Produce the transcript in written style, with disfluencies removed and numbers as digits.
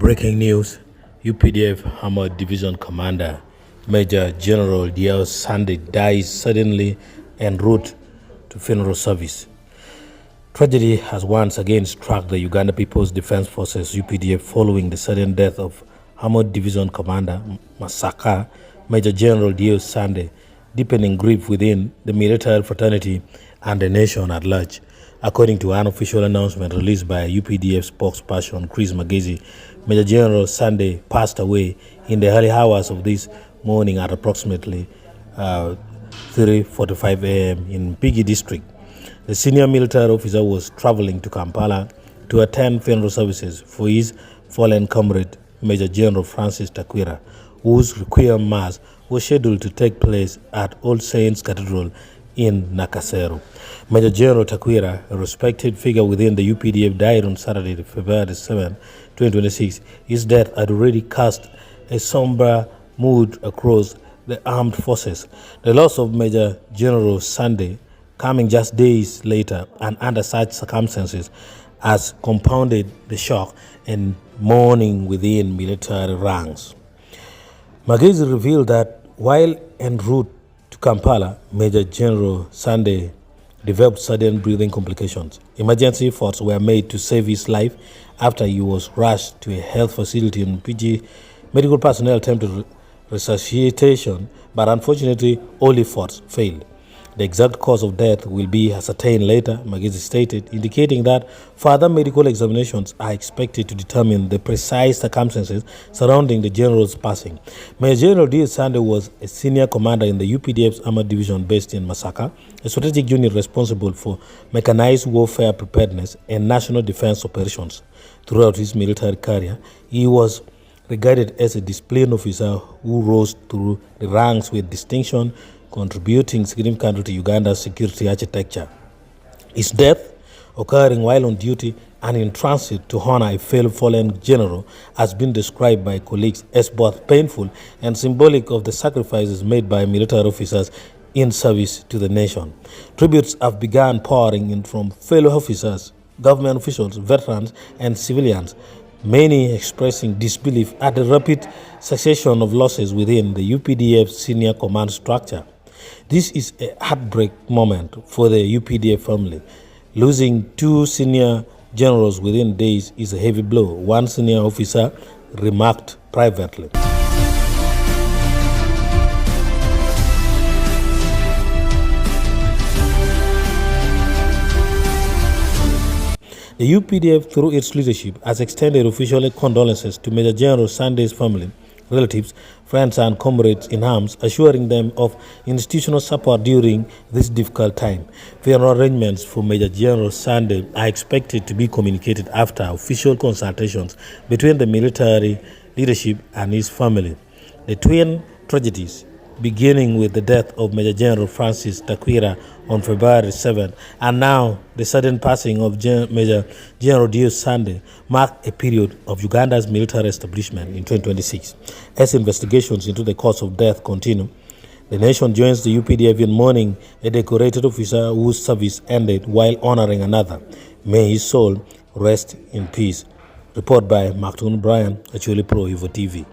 Breaking news, UPDF Hammer Division Commander Major General Deus Sande dies suddenly en route to funeral service. Tragedy has once again struck the Uganda People's Defense Forces UPDF following the sudden death of Hammer Division Commander Masaka Major General Deus Sande, deepening grief within the military fraternity and the nation at large. According to an official announcement released by UPDF spokesperson Chris Magezi, Major General Sande passed away in the early hours of this morning at approximately 3:45 a.m. in Pigi district. The senior military officer was traveling to Kampala to attend funeral services for his fallen comrade, Major General Francis Takirwa, whose requiem mass was scheduled to take place at All Saints Cathedral in Nakasero. Major General Takirwa, a respected figure within the UPDF, died on Saturday, February 7, 2026. His death had already cast a somber mood across the armed forces. The loss of Major General Sande, coming just days later and under such circumstances, has compounded the shock and mourning within military ranks. Bagisu revealed that while en route to Kampala, Major General Sande developed sudden breathing complications. Emergency efforts were made to save his life after he was rushed to a health facility in PG. Medical personnel attempted resuscitation, but unfortunately all efforts failed. The exact cause of death will be ascertained later, Bagisu stated, indicating that further medical examinations are expected to determine the precise circumstances surrounding the general's passing. Major General Deus Sande was a senior commander in the UPDF's armored division based in Masaka, a strategic unit responsible for mechanized warfare preparedness and national defense operations. Throughout his military career, he was regarded as a disciplined officer who rose through the ranks with distinction, contributing significantly to Uganda's security architecture. His death, occurring while on duty and in transit to honor a fallen general, has been described by colleagues as both painful and symbolic of the sacrifices made by military officers in service to the nation. Tributes have begun pouring in from fellow officers, government officials, veterans, and civilians, many expressing disbelief at the rapid succession of losses within the UPDF senior command structure. This is a heartbreak moment for the UPDF family. Losing two senior generals within days is a heavy blow, one senior officer remarked privately. The UPDF, through its leadership, has extended official condolences to Major General Sande's family, relatives, friends, and comrades in arms, assuring them of institutional support during this difficult time. Funeral arrangements for Major General Sande are expected to be communicated after official consultations between the military leadership and his family. The twin tragedies, beginning with the death of Major General Francis Takirwa on February 7, and now the sudden passing of Major General Deus Sande, mark a period of Uganda's military establishment in 2026. As investigations into the cause of death continue, the nation joins the UPDF in mourning a decorated officer whose service ended while honoring another. May his soul rest in peace. Report by Macton Brian, Acholi Pro Evo TV.